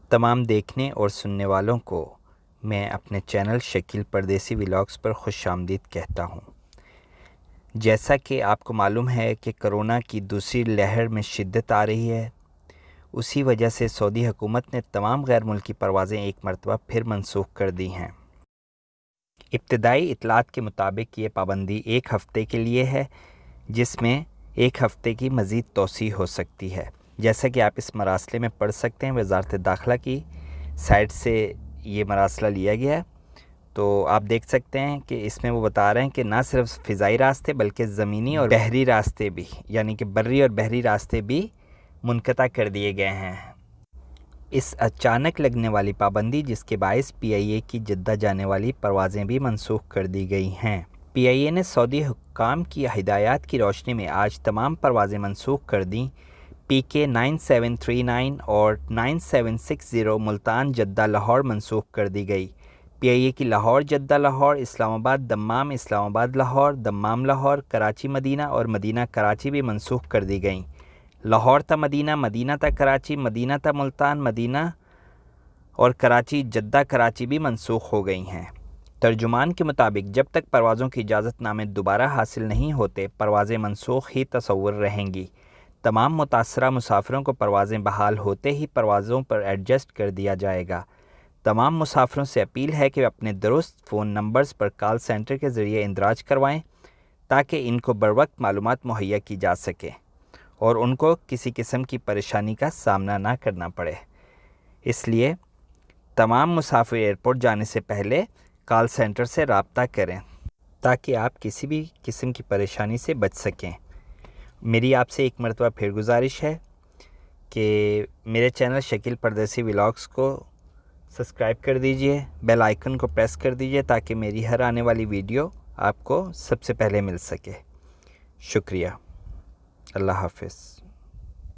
تمام دیکھنے اور سننے والوں کو میں اپنے چینل شکیل پردیسی ولاگز پر خوش آمدید کہتا ہوں۔ جیسا کہ آپ کو معلوم ہے کہ کرونا کی دوسری لہر میں شدت آ رہی ہے، اسی وجہ سے سعودی حکومت نے تمام غیر ملکی پروازیں ایک مرتبہ پھر منسوخ کر دی ہیں۔ ابتدائی اطلاعات کے مطابق یہ پابندی ایک ہفتے کے لیے ہے، جس میں ایک ہفتے کی مزید توسیع ہو سکتی ہے۔ جیسا کہ آپ اس مراسلے میں پڑھ سکتے ہیں، وزارت داخلہ کی سائٹ سے یہ مراسلہ لیا گیا ہے، تو آپ دیکھ سکتے ہیں کہ اس میں وہ بتا رہے ہیں کہ نہ صرف فضائی راستے بلکہ زمینی اور بحری راستے بھی، یعنی کہ بری اور بحری راستے بھی منقطع کر دیے گئے ہیں۔ اس اچانک لگنے والی پابندی جس کے باعث پی آئی اے کی جدہ جانے والی پروازیں بھی منسوخ کر دی گئی ہیں۔ پی آئی اے نے سعودی حکام کی ہدایات کی روشنی میں آج تمام پروازیں منسوخ کر دیں۔ پی کے 9739 اور 9760 ملتان جدہ لاہور منسوخ کر دی گئی۔ پی آئی اے کی لاہور جدہ لاہور، اسلام آباد دمام، اسلام آباد لاہور، دمام لاہور، کراچی مدینہ اور مدینہ کراچی بھی منسوخ کر دی گئیں۔ لاہور تا مدینہ، مدینہ تا کراچی، مدینہ تا ملتان، مدینہ اور کراچی جدہ کراچی بھی منسوخ ہو گئی ہیں۔ ترجمان کے مطابق جب تک پروازوں کی اجازت نامے دوبارہ حاصل نہیں ہوتے، پروازیں منسوخ ہی تصور رہیں گی۔ تمام متاثرہ مسافروں کو پروازیں بحال ہوتے ہی پروازوں پر ایڈجسٹ کر دیا جائے گا۔ تمام مسافروں سے اپیل ہے کہ اپنے درست فون نمبرز پر کال سینٹر کے ذریعے اندراج کروائیں تاکہ ان کو بروقت معلومات مہیا کی جا سکے اور ان کو کسی قسم کی پریشانی کا سامنا نہ کرنا پڑے۔ اس لیے تمام مسافر ایئرپورٹ جانے سے پہلے کال سینٹر سے رابطہ کریں تاکہ آپ کسی بھی قسم کی پریشانی سے بچ سکیں۔ میری آپ سے ایک مرتبہ پھر گزارش ہے کہ میرے چینل شکیل پردیسی ولاگز کو سبسکرائب کر دیجئے، بیل آئیکن کو پریس کر دیجئے تاکہ میری ہر آنے والی ویڈیو آپ کو سب سے پہلے مل سکے۔ شکریہ۔ اللہ حافظ۔